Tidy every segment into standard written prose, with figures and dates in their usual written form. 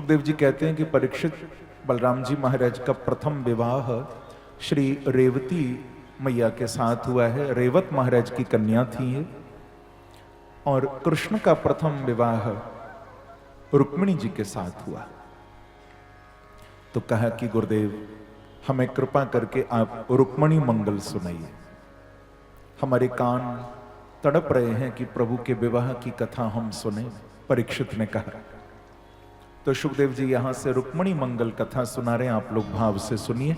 सुखदेव जी कहते हैं कि परीक्षित बलराम जी महाराज का प्रथम विवाह श्री रेवती मैया के साथ हुआ है। रेवत महाराज की कन्या थी ये। और कृष्ण का प्रथम विवाह रुक्मिणी जी के साथ हुआ। तो कहा कि गुरुदेव हमें कृपा करके आप रुक्मिणी मंगल सुनाइए। हमारे कान तड़प रहे हैं कि प्रभु के विवाह की कथा हम सुने। परीक्षित ने कहा। तो सुखदेव जी यहां से रुक्मिणी मंगल कथा सुना रहे हैं, आप लोग भाव से सुनिए।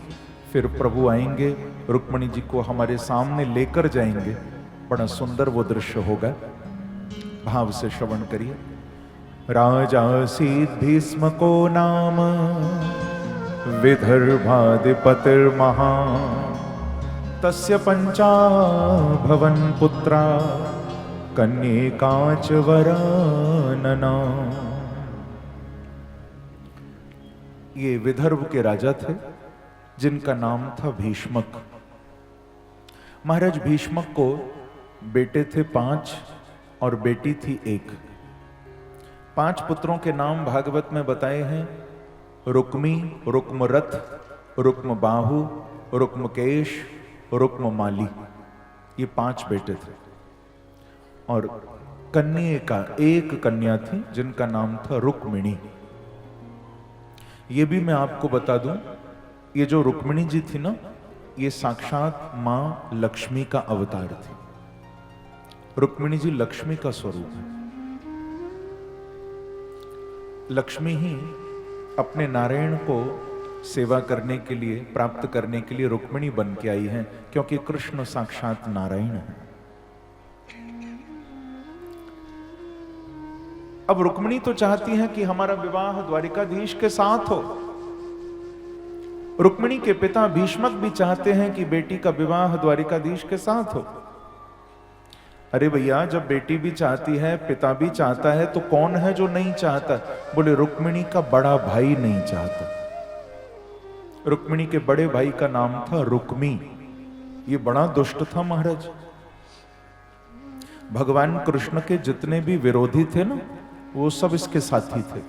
फिर प्रभु आएंगे, रुक्मिणी जी को हमारे सामने लेकर जाएंगे। बड़ा सुंदर वो दृश्य होगा, भाव से श्रवण करिए। राजा सीत भीष्म को नाम विदर्भाधिपतिर्महा तस्य पंचा भवन पुत्रा कन्यकाच वरानना। ये विदर्भ के राजा थे जिनका नाम था भीष्मक। महाराज भीष्मक को बेटे थे 5 और बेटी थी 1। 5 पुत्रों के नाम भागवत में बताए हैं। रुक्मी, रुक्मरथ, रुक्मबाहु, रुक्मकेश, रुक्ममाली, ये 5 बेटे थे। और कन्या का 1 कन्या थी जिनका नाम था रुक्मिणी। ये भी मैं आपको बता दूं, ये जो रुक्मिणी जी थी ना, ये साक्षात मां लक्ष्मी का अवतार थी। रुक्मिणी जी लक्ष्मी का स्वरूप है। लक्ष्मी ही अपने नारायण को सेवा करने के लिए, प्राप्त करने के लिए रुक्मिणी बन के आई हैं, क्योंकि कृष्ण साक्षात नारायण है। अब रुक्मिणी तो चाहती है कि हमारा विवाह द्वारिकाधीश के साथ हो। रुक्मिणी के पिता भीष्मक भी चाहते हैं कि बेटी का विवाह द्वारिकाधीश के साथ हो। अरे भैया, जब बेटी भी चाहती है, पिता भी चाहता है, तो कौन है जो नहीं चाहता? बोले रुक्मिणी का बड़ा भाई नहीं चाहता। रुक्मिणी के बड़े भाई का नाम था रुक्मी। ये बड़ा दुष्ट था महाराज। भगवान कृष्ण के जितने भी विरोधी थे ना, वो सब इसके साथी थे।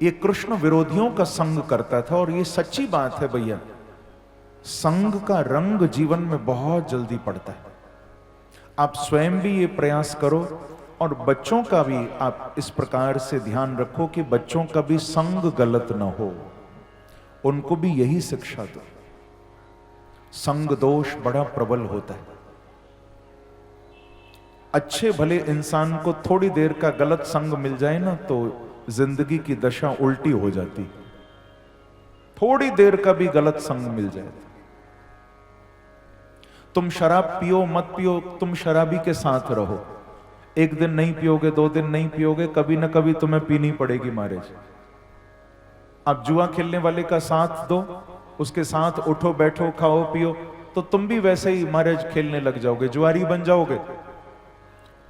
ये कृष्ण विरोधियों का संग करता था। और ये सच्ची बात है भैया, संग का रंग जीवन में बहुत जल्दी पड़ता है। आप स्वयं भी ये प्रयास करो और बच्चों का भी आप इस प्रकार से ध्यान रखो कि बच्चों का भी संग गलत न हो। उनको भी यही शिक्षा दो। संग दोष बड़ा प्रबल होता है। अच्छे भले इंसान को थोड़ी देर का गलत संग मिल जाए ना, तो जिंदगी की दशा उल्टी हो जाती। थोड़ी देर का भी गलत संग मिल जाए। तुम शराब पियो मत पियो, तुम शराबी के साथ रहो। एक दिन नहीं पियोगे, 2 दिन नहीं पियोगे, कभी ना कभी तुम्हें पीनी पड़ेगी महाराज। आप जुआ खेलने वाले का साथ दो, उसके साथ उठो बैठो खाओ पियो, तो तुम भी वैसे ही महाराज खेलने लग जाओगे, जुआरी बन जाओगे।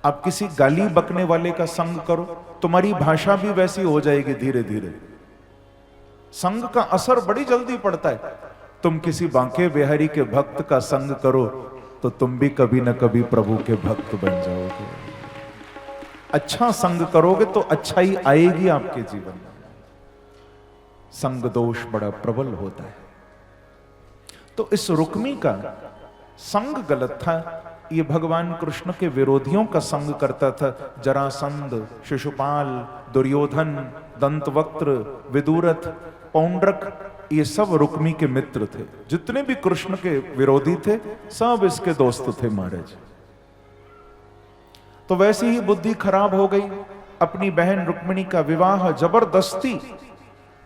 आप किसी गाली बकने वाले का संग करो, तुम्हारी भाषा भी वैसी हो जाएगी धीरे धीरे। संग का असर बड़ी जल्दी पड़ता है। तुम किसी बांके बिहारी के भक्त का संग करो तो तुम भी कभी ना कभी प्रभु के भक्त बन जाओगे। अच्छा संग करोगे तो अच्छाई आएगी आपके जीवन में। संग दोष बड़ा प्रबल होता है। तो इस रुक्मी का संग गलत था। ये भगवान कृष्ण के विरोधियों का संग करता था। जरासंध, शिशुपाल, दुर्योधन, दंतवक्त्र, विदुरथ, पौंड्रक, ये सब रुक्मी के मित्र थे। जितने भी कृष्ण के विरोधी थे सब इसके दोस्त थे महाराज। तो वैसे ही बुद्धि खराब हो गई। अपनी बहन रुक्मिणी का विवाह जबरदस्ती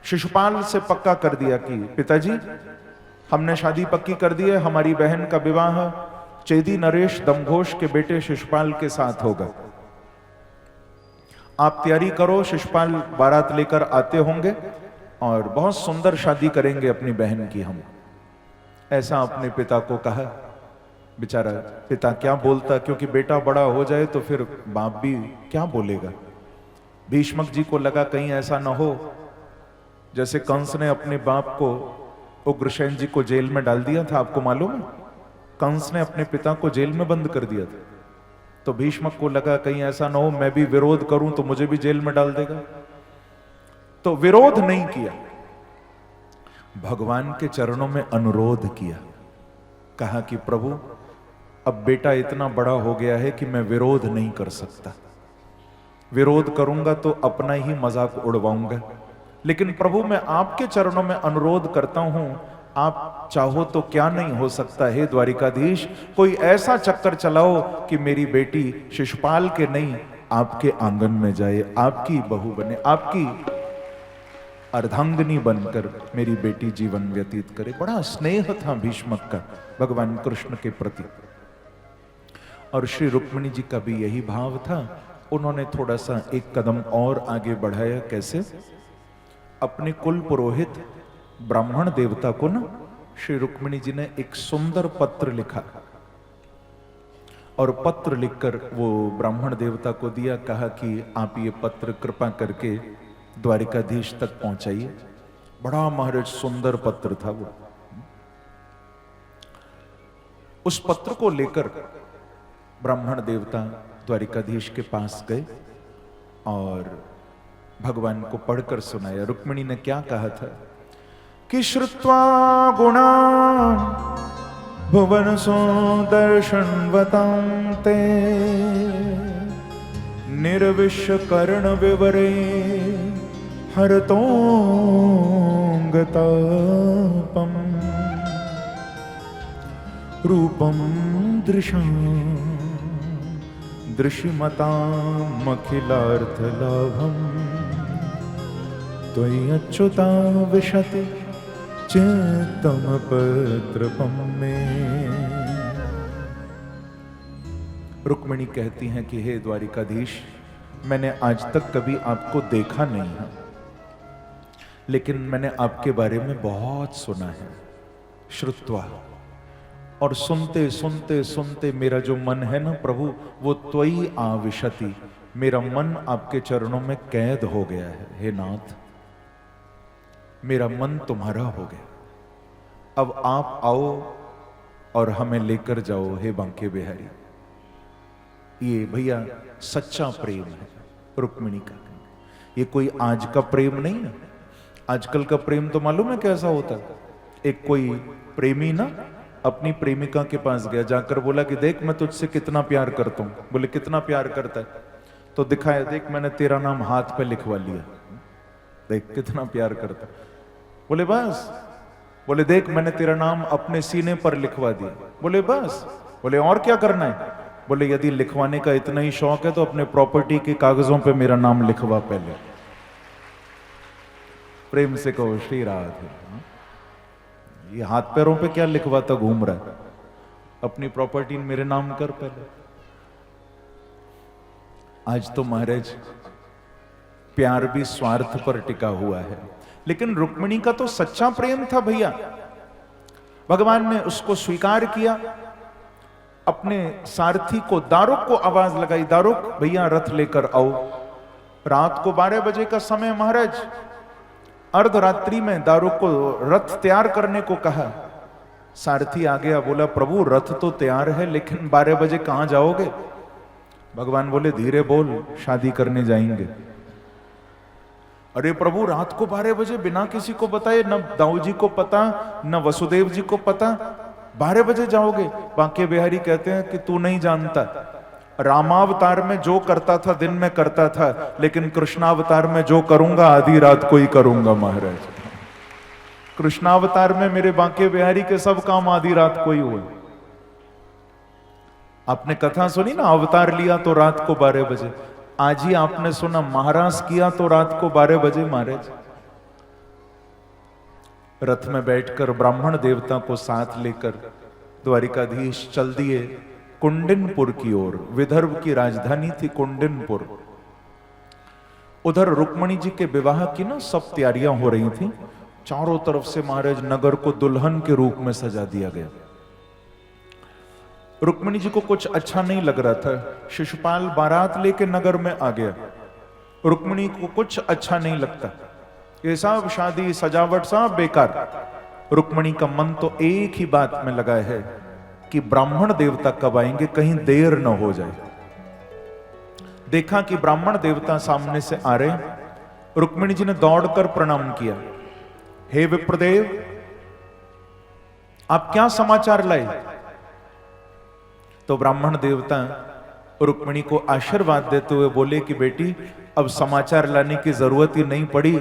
शिशुपाल से पक्का कर दिया कि पिताजी हमने शादी पक्की कर दी है, हमारी बहन का विवाह चेदी नरेश दमघोष के बेटे शिशुपाल के साथ होगा। आप तैयारी करो, शिशुपाल बारात लेकर आते होंगे और बहुत सुंदर शादी करेंगे अपनी बहन की हम। ऐसा अपने पिता को कहा। बेचारा पिता क्या बोलता, क्योंकि बेटा बड़ा हो जाए तो फिर बाप भी क्या बोलेगा। भीष्मक जी को लगा कहीं ऐसा ना हो जैसे कंस ने अपने बाप को, उग्रसेन जी को जेल में डाल दिया था। आपको मालूम है, कंस ने अपने पिता को जेल में बंद कर दिया था। तो भीष्मक को लगा कहीं ऐसा ना हो मैं भी विरोध करूं तो मुझे भी जेल में डाल देगा। तो विरोध नहीं किया, भगवान के चरणों में अनुरोध किया। कहा कि प्रभु अब बेटा इतना बड़ा हो गया है कि मैं विरोध नहीं कर सकता, विरोध करूंगा तो अपना ही मजाक उड़वाऊंगा, लेकिन प्रभु मैं आपके चरणों में अनुरोध करता हूं, आप चाहो तो क्या नहीं हो सकता है द्वारिकाधीश, कोई ऐसा चक्कर चलाओ कि मेरी बेटी शिशुपाल के नहीं आपके आंगन में जाए, आपकी बहू बने, आपकी अर्धांगिनी बनकर मेरी बेटी जीवन व्यतीत करे। बड़ा स्नेह था भीष्मक का भगवान कृष्ण के प्रति। और श्री रुक्मिणी जी का भी यही भाव था। उन्होंने थोड़ा सा एक कदम और आगे बढ़ाया। कैसे? अपने कुल पुरोहित ब्राह्मण देवता को ना श्री रुक्मिणी जी ने एक सुंदर पत्र लिखा और पत्र लिखकर वो ब्राह्मण देवता को दिया। कहा कि आप ये पत्र कृपा करके द्वारिकाधीश तक पहुंचाइए। बड़ा महाराज सुंदर पत्र था वो। उस पत्र को लेकर ब्राह्मण देवता द्वारिकाधीश के पास गए और भगवान को पढ़कर सुनाया। रुक्मिणी ने क्या कहा था कि श्रुत्वा गुणा भुवन सो दर्शनवतां ते निर्विश्य कर्ण विवरे हरतोंगतापम रूपम दृशां दृश्यमताम् अखिलार्थ लाभम त्वयि अच्युता विशति चित्तम पत्रपम में। रुक्मिणी कहती हैं कि हे द्वारिकाधीश, मैंने आज तक कभी आपको देखा नहीं है, लेकिन मैंने आपके बारे में बहुत सुना है। श्रुत्वा, और सुनते सुनते सुनते मेरा जो मन है ना प्रभु, वो त्वयि आविशति, मेरा मन आपके चरणों में कैद हो गया है। हे नाथ, मेरा मन तुम्हारा हो गया। अब आप आओ और हमें लेकर जाओ हे बांके बिहारी। ये भैया सच्चा प्रेम है रुक्मिणी का। ये कोई आज का प्रेम नहीं है। आजकल का प्रेम तो मालूम है कैसा होता है। एक कोई प्रेमी ना अपनी प्रेमिका के पास गया, जाकर बोला कि देख मैं तुझसे कितना प्यार करता हूं। बोले कितना प्यार करता है? तो दिखाया, देख मैंने तेरा नाम हाथ पे लिखवा लिया, देख कितना प्यार करता। बोले बस? बोले देख मैंने तेरा नाम अपने सीने पर लिखवा दिया। बोले बस? बोले और क्या करना है? बोले यदि लिखवाने का इतना ही शौक है तो अपने प्रॉपर्टी के कागजों पे मेरा नाम लिखवा पहले। प्रेम से कहो श्री राधे। ये हाथ पैरों पे क्या लिखवाता घूम रहा है? अपनी प्रॉपर्टी मेरे नाम कर पहले। आज तो महाराज प्यार भी स्वार्थ पर टिका हुआ है, लेकिन रुक्मिणी का तो सच्चा प्रेम था भैया। भगवान ने उसको स्वीकार किया। अपने सारथी को, दारुक को आवाज लगाई, दारुक भैया रथ लेकर आओ। रात को 12 बजे का समय महाराज, अर्धरात्रि में दारुक को रथ तैयार करने को कहा। सारथी आ गया, बोला प्रभु रथ तो तैयार है लेकिन 12 बजे कहां जाओगे? भगवान बोले धीरे बोल, शादी करने जाएंगे। अरे प्रभु रात को 12 बजे बिना किसी को बताए, न दाऊ जी को पता न वसुदेव जी को पता, 12 बजे जाओगे? बांके बिहारी कहते हैं कि तू नहीं जानता, रामावतार में जो करता था दिन में करता था, लेकिन कृष्णावतार में जो करूंगा आधी रात को ही करूंगा महाराज। कृष्णावतार में मेरे बांके बिहारी के सब काम आधी रात को ही हुए। आपने कथा सुनी ना, अवतार लिया तो रात को 12 बजे। आज ही आपने सुना महाराज किया तो रात को 12 बजे महाराज। रथ में बैठकर ब्राह्मण देवता को साथ लेकर द्वारिकाधीश चल दिए कुंडिनपुर की ओर। विदर्भ की राजधानी थी कुंडिनपुर। उधर रुक्मिणी जी के विवाह की ना सब तैयारियां हो रही थी। चारों तरफ से महाराज नगर को दुल्हन के रूप में सजा दिया गया। रुक्मिणी जी को कुछ अच्छा नहीं लग रहा था। शिशुपाल बारात लेके नगर में आ गया। रुक्मिणी को कुछ अच्छा नहीं लगता, ये सब शादी सजावट सब बेकार। रुक्मिणी का मन तो एक ही बात में लगा है कि ब्राह्मण देवता कब आएंगे, कहीं देर न हो जाए। देखा कि ब्राह्मण देवता सामने से आ रहे, रुक्मिणी जी ने दौड़कर प्रणाम किया, हे विप्रदेव, आप क्या समाचार लाए? तो ब्राह्मण देवता रुक्मिणी को आशीर्वाद देते हुए बोले कि बेटी, अब समाचार लाने की जरूरत ही नहीं पड़ी,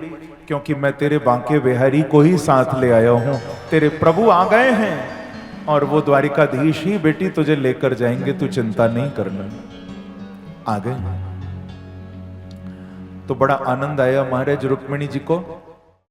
क्योंकि मैं तेरे बांके बिहारी को ही साथ ले आया हूं। तेरे प्रभु आ गए हैं और वो द्वारिकाधीश ही बेटी तुझे लेकर जाएंगे, तू चिंता नहीं करना। आ गए। तो बड़ा आनंद आया महाराज रुक्मिणी जी को।